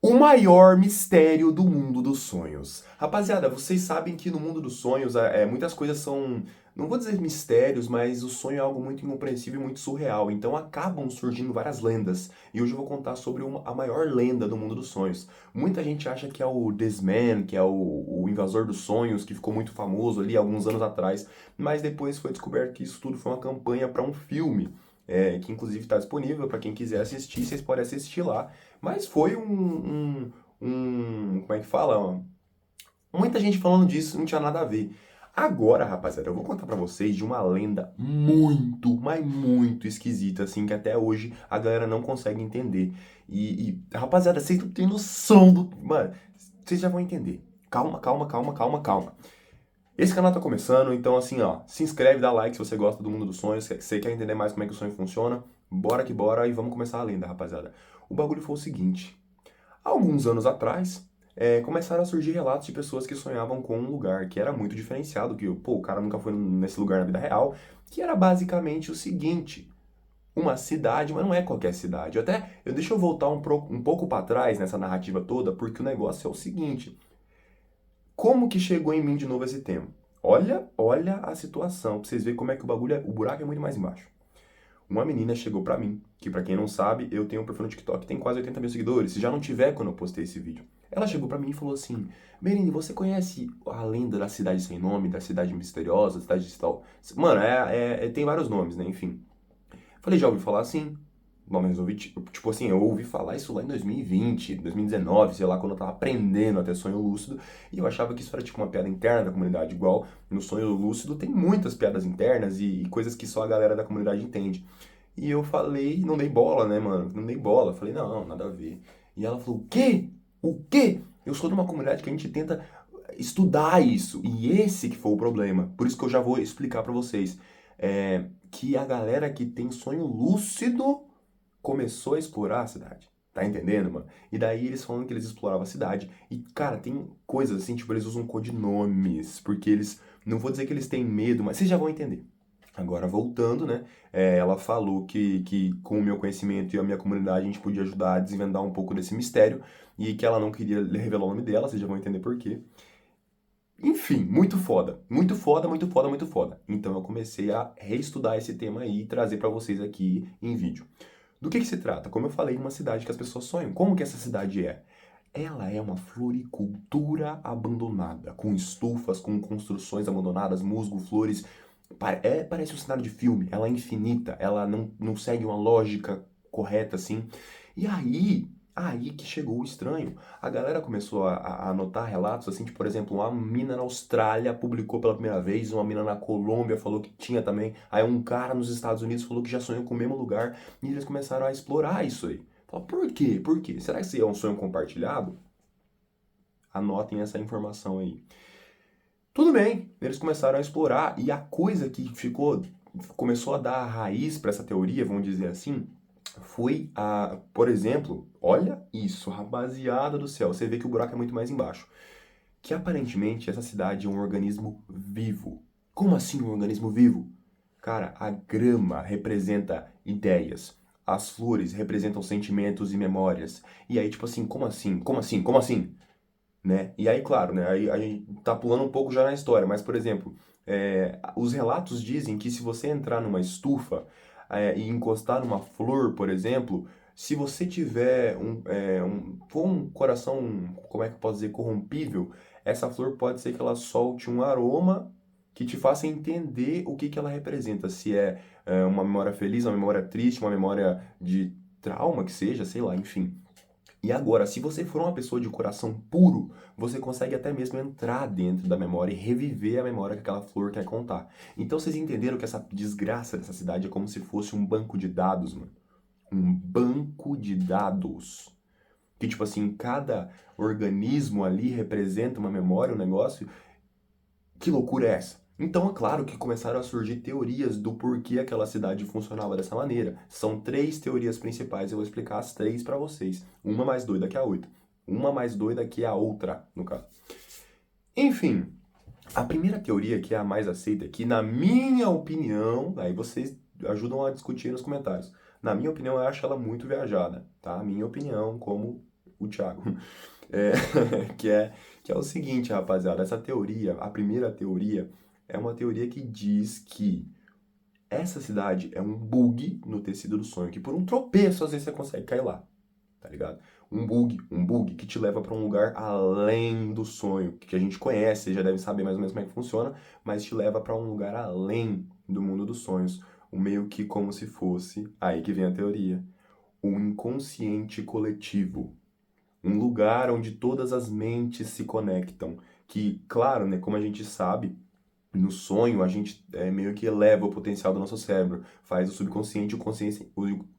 O maior mistério do mundo dos sonhos. Rapaziada, vocês sabem que no mundo dos sonhos muitas coisas são, não vou dizer mistérios, mas o sonho é algo muito incompreensível e muito surreal. Então acabam surgindo várias lendas. E hoje eu vou contar sobre a maior lenda do mundo dos sonhos. Muita gente acha que é o This Man, que é o invasor dos sonhos, que ficou muito famoso ali alguns anos atrás. Mas depois foi descoberto que isso tudo foi uma campanha para um filme. Que inclusive está disponível para quem quiser assistir, vocês podem assistir lá. Mas foi como é que fala? Muita gente falando disso, não tinha nada a ver. Agora, rapaziada, eu vou contar pra vocês de uma lenda muito, mas muito esquisita, assim, que até hoje a galera não consegue entender. Rapaziada, vocês não têm noção do. Mano, vocês já vão entender. Calma, calma, calma, calma, calma. Esse canal tá começando, então assim, ó, se inscreve, dá like se você gosta do mundo dos sonhos, se você quer entender mais como é que o sonho funciona. Bora que bora e vamos começar a lenda, rapaziada. O bagulho foi o seguinte. Há alguns anos atrás, começaram a surgir relatos de pessoas que sonhavam com um lugar que era muito diferenciado, que, pô, o cara nunca foi nesse lugar na vida real, que era basicamente o seguinte, uma cidade, mas não é qualquer cidade. Deixa eu voltar um pouco para trás nessa narrativa toda, porque o negócio é o seguinte, como que chegou em mim de novo esse tema? Olha a situação, pra vocês verem como é que o buraco é muito mais embaixo. Uma menina chegou pra mim, que pra quem não sabe, eu tenho um perfil no TikTok que tem quase 80 mil seguidores, se já não tiver quando eu postei esse vídeo. Ela chegou pra mim e falou assim, Berine, você conhece a lenda da cidade sem nome, da cidade misteriosa, da cidade de tal... Mano, tem vários nomes, né, enfim. Falei, já ouvi falar assim? Bom, mas ouvi, tipo assim, eu ouvi falar isso lá em 2020, 2019, sei lá, quando eu tava aprendendo a ter sonho lúcido, e eu achava que isso era tipo uma piada interna da comunidade, igual no sonho lúcido tem muitas piadas internas e coisas que só a galera da comunidade entende. E eu falei, não dei bola, né, mano? Não dei bola. Falei, não, nada a ver. E ela falou, o quê? O quê? Eu sou de uma comunidade que a gente tenta estudar isso. E esse que foi o problema. Por isso que eu já vou explicar pra vocês. Que a galera que tem sonho lúcido começou a explorar a cidade. Tá entendendo, mano? E daí eles falando que eles exploravam a cidade. E, cara, tem coisas assim, tipo, eles usam codinomes. Porque eles. Não vou dizer que eles têm medo, mas vocês já vão entender. Agora, voltando, né? Ela falou que com o meu conhecimento e a minha comunidade a gente podia ajudar a desvendar um pouco desse mistério e que ela não queria revelar o nome dela, vocês já vão entender por quê. Enfim, muito foda. Muito foda, muito foda, muito foda. Então eu comecei a reestudar esse tema aí e trazer pra vocês aqui em vídeo. Do que se trata? Como eu falei, uma cidade que as pessoas sonham. Como que essa cidade é? Ela é uma floricultura abandonada, com estufas, com construções abandonadas, musgo, flores. Parece um cenário de filme, ela é infinita, ela não segue uma lógica correta assim. E aí que chegou o estranho. A galera começou a anotar relatos assim, de, por exemplo, uma mina na Austrália publicou pela primeira vez, uma mina na Colômbia falou que tinha também, aí um cara nos Estados Unidos falou que já sonhou com o mesmo lugar, e eles começaram a explorar isso aí. Fala, por quê? Por quê? Será que isso é um sonho compartilhado? Anotem essa informação aí. Tudo bem, eles começaram a explorar e a coisa que começou a dar raiz para essa teoria, vamos dizer assim, foi por exemplo, olha isso, rapaziada do céu, você vê que o buraco é muito mais embaixo, que aparentemente essa cidade é um organismo vivo. Como assim um organismo vivo? Cara, a grama representa ideias, as flores representam sentimentos e memórias. E aí, tipo assim, como assim? Como assim? Como assim? Né? E aí, claro, né? Aí a gente tá pulando um pouco já na história, mas, por exemplo, os relatos dizem que se você entrar numa estufa e encostar numa flor, por exemplo, se você tiver for um coração, como é que eu posso dizer, corrompível, essa flor pode ser que ela solte um aroma que te faça entender o que que ela representa. Se uma memória feliz, uma memória triste, uma memória de trauma que seja, sei lá, enfim. E agora, se você for uma pessoa de coração puro, você consegue até mesmo entrar dentro da memória e reviver a memória que aquela flor quer contar. Então vocês entenderam que essa desgraça dessa cidade é como se fosse um banco de dados, mano. Um banco de dados. Que tipo assim, cada organismo ali representa uma memória, um negócio. Que loucura é essa? Então é claro que começaram a surgir teorias do porquê aquela cidade funcionava dessa maneira. São três teorias principais, eu vou explicar as três para vocês. Uma mais doida que a outra. Uma mais doida que a outra, no caso. Enfim, a primeira teoria, que é a mais aceita, que na minha opinião, aí vocês ajudam a discutir nos comentários. Na minha opinião, eu acho ela muito viajada, tá? Minha opinião como o Thiago. É, que é, que é o seguinte, rapaziada, essa teoria, a primeira teoria, é uma teoria que diz que essa cidade é um bug no tecido do sonho, que por um tropeço às vezes você consegue cair lá, tá ligado? Um bug que te leva pra um lugar além do sonho, que a gente conhece, você já deve saber mais ou menos como é que funciona, mas te leva pra um lugar além do mundo dos sonhos, o meio que como se fosse, aí que vem a teoria, o inconsciente coletivo. Um lugar onde todas as mentes se conectam. Que, claro, né, como a gente sabe, no sonho a gente meio que eleva o potencial do nosso cérebro, faz o subconsciente e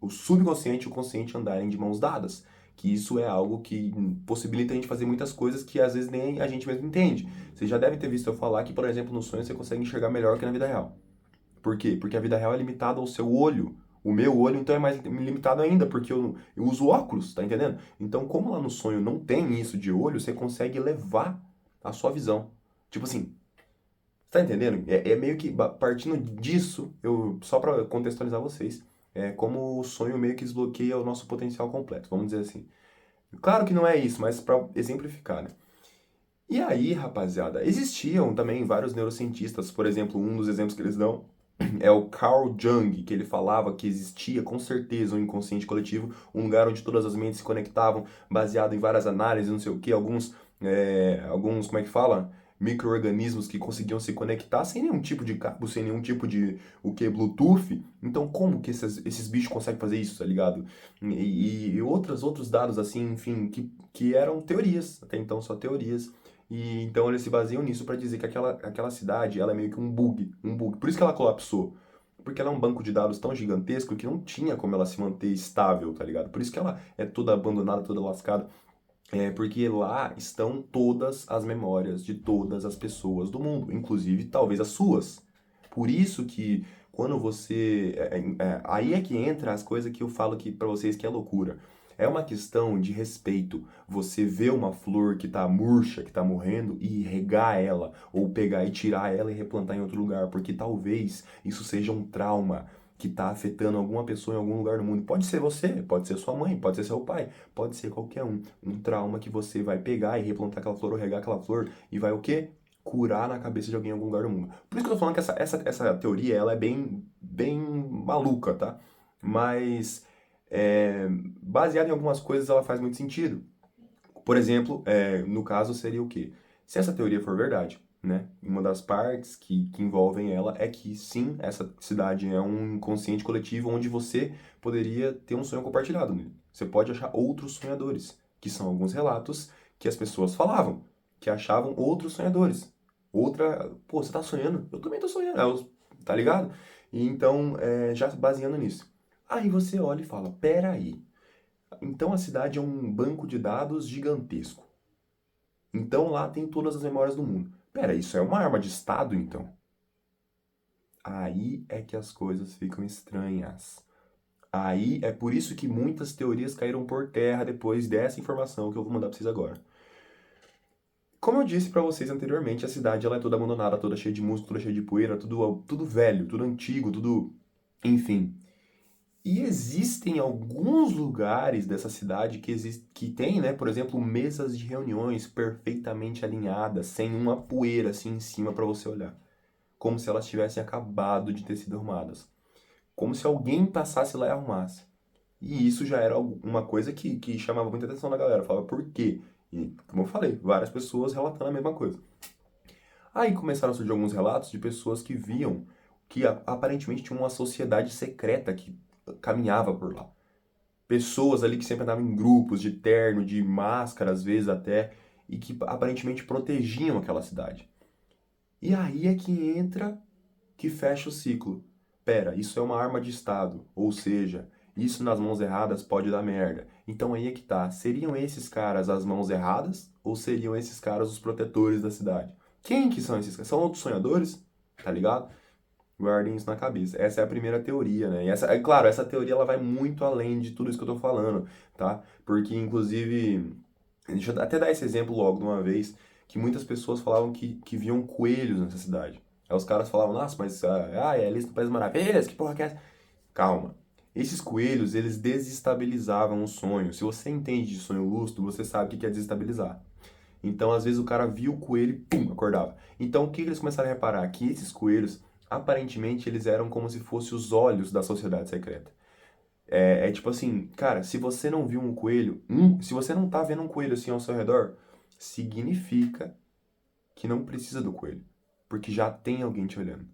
o subconsciente e o consciente andarem de mãos dadas. Que isso é algo que possibilita a gente fazer muitas coisas que às vezes nem a gente mesmo entende. Você já deve ter visto eu falar que, por exemplo, no sonho você consegue enxergar melhor que na vida real. Por quê? Porque a vida real é limitada ao seu olho. O meu olho, então, é mais limitado ainda, porque eu uso óculos, tá entendendo? Então, como lá no sonho não tem isso de olho, você consegue elevar a sua visão. Tipo assim, tá entendendo? É meio que, partindo disso, só pra contextualizar vocês, é como o sonho meio que desbloqueia o nosso potencial completo, vamos dizer assim. Claro que não é isso, mas pra exemplificar, né? E aí, rapaziada, existiam também vários neurocientistas, por exemplo, um dos exemplos que eles dão é o Carl Jung, que ele falava que existia com certeza um inconsciente coletivo, um lugar onde todas as mentes se conectavam, baseado em várias análises, não sei o que, alguns, como é que fala? Micro-organismos que conseguiam se conectar sem nenhum tipo de cabo, sem nenhum tipo de, Bluetooth. Então, como que esses bichos conseguem fazer isso, tá ligado? E outros dados, assim, enfim, que eram teorias, até então só teorias. E então eles se baseiam nisso para dizer que aquela cidade, ela é meio que um bug. Por isso que ela colapsou. Porque ela é um banco de dados tão gigantesco que não tinha como ela se manter estável, tá ligado? Por isso que ela é toda abandonada, toda lascada. É porque lá estão todas as memórias de todas as pessoas do mundo, inclusive talvez as suas. Por isso que quando você. Aí é que entra as coisas que eu falo aqui pra vocês que é loucura. É uma questão de respeito. Você vê uma flor que tá murcha, que tá morrendo, e regar ela, ou pegar e tirar ela e replantar em outro lugar, porque talvez isso seja um trauma que tá afetando alguma pessoa em algum lugar do mundo. Pode ser você, pode ser sua mãe, pode ser seu pai, pode ser qualquer um. Um trauma que você vai pegar e replantar aquela flor ou regar aquela flor e vai o quê? Curar na cabeça de alguém em algum lugar do mundo. Por isso que eu tô falando que essa teoria, ela é bem maluca, tá? Mas, baseada em algumas coisas, ela faz muito sentido. Por exemplo, no caso seria o quê? Se essa teoria for verdade, né? Uma das partes que envolvem ela é que sim, essa cidade é um inconsciente coletivo onde você poderia ter um sonho compartilhado nele. Você pode achar outros sonhadores, que são alguns relatos que as pessoas falavam, que achavam outros sonhadores. Outra, pô, você tá sonhando? Eu também tô sonhando, tá ligado? E então, já baseando nisso. Aí você olha e fala, peraí, então a cidade é um banco de dados gigantesco. Então lá tem todas as memórias do mundo. Pera, isso é uma arma de Estado, então? Aí é que as coisas ficam estranhas. Aí é por isso que muitas teorias caíram por terra depois dessa informação que eu vou mandar pra vocês agora. Como eu disse pra vocês anteriormente, a cidade ela é toda abandonada, toda cheia de músculo, toda cheia de poeira, tudo velho, tudo antigo, tudo. Enfim. E existem alguns lugares dessa cidade que tem, né, por exemplo, mesas de reuniões perfeitamente alinhadas, sem uma poeira assim em cima para você olhar, como se elas tivessem acabado de ter sido arrumadas, como se alguém passasse lá e arrumasse. E isso já era uma coisa que chamava muita atenção da galera, falava por quê? E, como eu falei, várias pessoas relatando a mesma coisa. Aí começaram a surgir alguns relatos de pessoas que viam que aparentemente tinha uma sociedade secreta que caminhava por lá. Pessoas ali que sempre andavam em grupos, de terno, de máscara, às vezes até, e que aparentemente protegiam aquela cidade. E aí é que entra, que fecha o ciclo. Pera, isso é uma arma de Estado, ou seja, isso nas mãos erradas pode dar merda. Então aí é que tá, seriam esses caras as mãos erradas, ou seriam esses caras os protetores da cidade? Quem que são esses caras? São outros sonhadores? Tá ligado? Guardem isso na cabeça. Essa é a primeira teoria, né? E claro, essa teoria ela vai muito além de tudo isso que eu tô falando, tá? Porque, inclusive, deixa eu até dar esse exemplo logo de uma vez, que muitas pessoas falavam que viam coelhos nessa cidade. Aí os caras falavam, nossa, mas é Alice no País das Maravilhas, que porra que é essa? Calma. Esses coelhos, eles desestabilizavam o sonho. Se você entende de sonho lúcido, você sabe o que é desestabilizar. Então, às vezes, o cara viu o coelho e pum, acordava. Então, o que eles começaram a reparar? Que esses coelhos, aparentemente, eles eram como se fossem os olhos da sociedade secreta. É tipo assim, cara, se você não viu um coelho, se você não tá vendo um coelho assim ao seu redor, significa que não precisa do coelho, porque já tem alguém te olhando.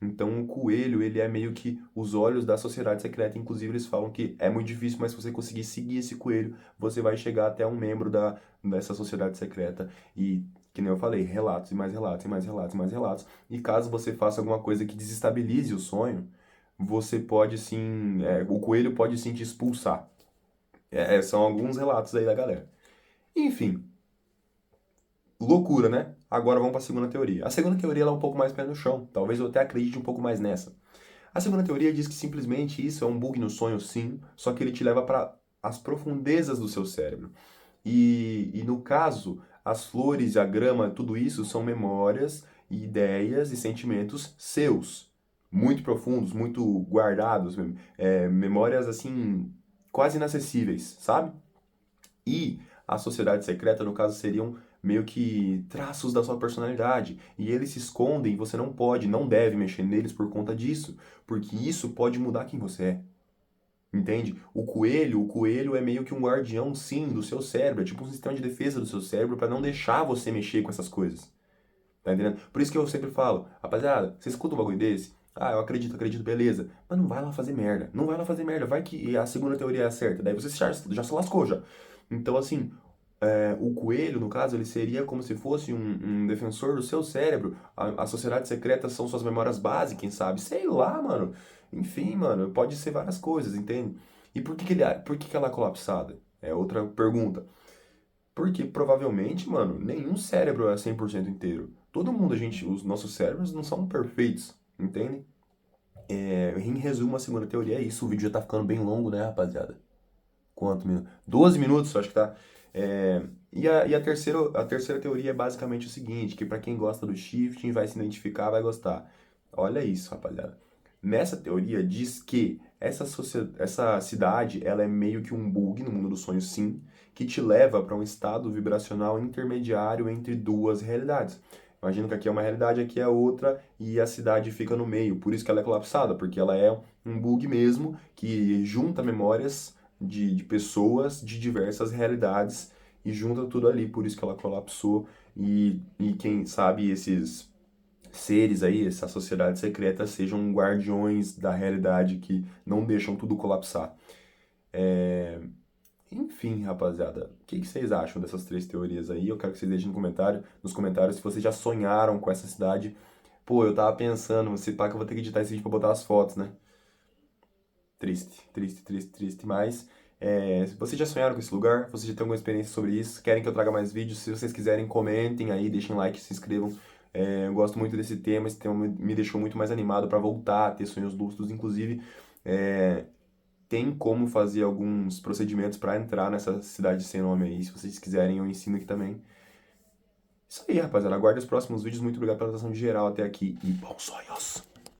Então o coelho, ele é meio que os olhos da sociedade secreta. Inclusive, eles falam que é muito difícil, mas se você conseguir seguir esse coelho, você vai chegar até um membro dessa sociedade secreta. E, que nem eu falei, relatos e mais relatos, e mais relatos, e mais relatos. E caso você faça alguma coisa que desestabilize o sonho, você pode sim, o coelho pode sim te expulsar. São alguns relatos aí da galera. Enfim, loucura, né? Agora vamos para a segunda teoria. A segunda teoria ela é um pouco mais pé no chão. Talvez eu até acredite um pouco mais nessa. A segunda teoria diz que simplesmente isso é um bug no sonho, sim, só que ele te leva para as profundezas do seu cérebro. E no caso, as flores, a grama, tudo isso são memórias, ideias e sentimentos seus, muito profundos, muito guardados, memórias assim, quase inacessíveis, sabe? E a sociedade secreta, no caso, seriam meio que traços da sua personalidade. E eles se escondem e você não pode, não deve mexer neles por conta disso, porque isso pode mudar quem você é. Entende? O coelho é meio que um guardião, sim, do seu cérebro. É tipo um sistema de defesa do seu cérebro para não deixar você mexer com essas coisas. Tá entendendo? Por isso que eu sempre falo, rapaziada, você escuta um bagulho desse? Ah, eu acredito, beleza. Mas não vai lá fazer merda. Não vai lá fazer merda. Vai que a segunda teoria é certa. Daí você já se lascou já. Então, assim, o coelho, no caso, ele seria como se fosse um defensor do seu cérebro. A sociedade secreta são suas memórias básicas, quem sabe? Sei lá, mano. Enfim, mano, pode ser várias coisas, entende? E por que que ela é colapsada? É outra pergunta. Porque provavelmente, mano, nenhum cérebro é 100% inteiro. Todo mundo, os nossos cérebros não são perfeitos, entende? Em resumo, a segunda teoria é isso. O vídeo já tá ficando bem longo, né, rapaziada? Quanto minutos? 12 minutos, acho que tá. E a terceira teoria é basicamente o seguinte, que para quem gosta do shifting vai se identificar, vai gostar. Olha isso, rapaziada. Nessa teoria diz que essa cidade, ela é meio que um bug no mundo dos sonhos, sim, que te leva para um estado vibracional intermediário entre duas realidades. Imagina que aqui é uma realidade, aqui é outra, e a cidade fica no meio. Por isso que ela é colapsada, porque ela é um bug mesmo que junta memórias de pessoas de diversas realidades e junta tudo ali, por isso que ela colapsou. E quem sabe esses seres aí, essa sociedade secreta, sejam guardiões da realidade que não deixam tudo colapsar. Enfim, rapaziada, o que vocês acham dessas três teorias aí? Eu quero que vocês deixem nos comentários se vocês já sonharam com essa cidade. Pô, eu tava pensando, se pá que eu vou ter que editar esse vídeo pra botar as fotos, né? Triste, triste, triste, triste. Mas vocês já sonharam com esse lugar? Vocês já têm alguma experiência sobre isso? Querem que eu traga mais vídeos? Se vocês quiserem, comentem aí, deixem like, se inscrevam. Eu gosto muito desse tema, esse tema me deixou muito mais animado para voltar a ter sonhos lúcidos. Inclusive, é, tem como fazer alguns procedimentos para entrar nessa cidade sem nome aí. Se vocês quiserem, eu ensino aqui também. Isso aí, rapaziada. Aguarde os próximos vídeos. Muito obrigado pela atenção geral até aqui e bons sonhos!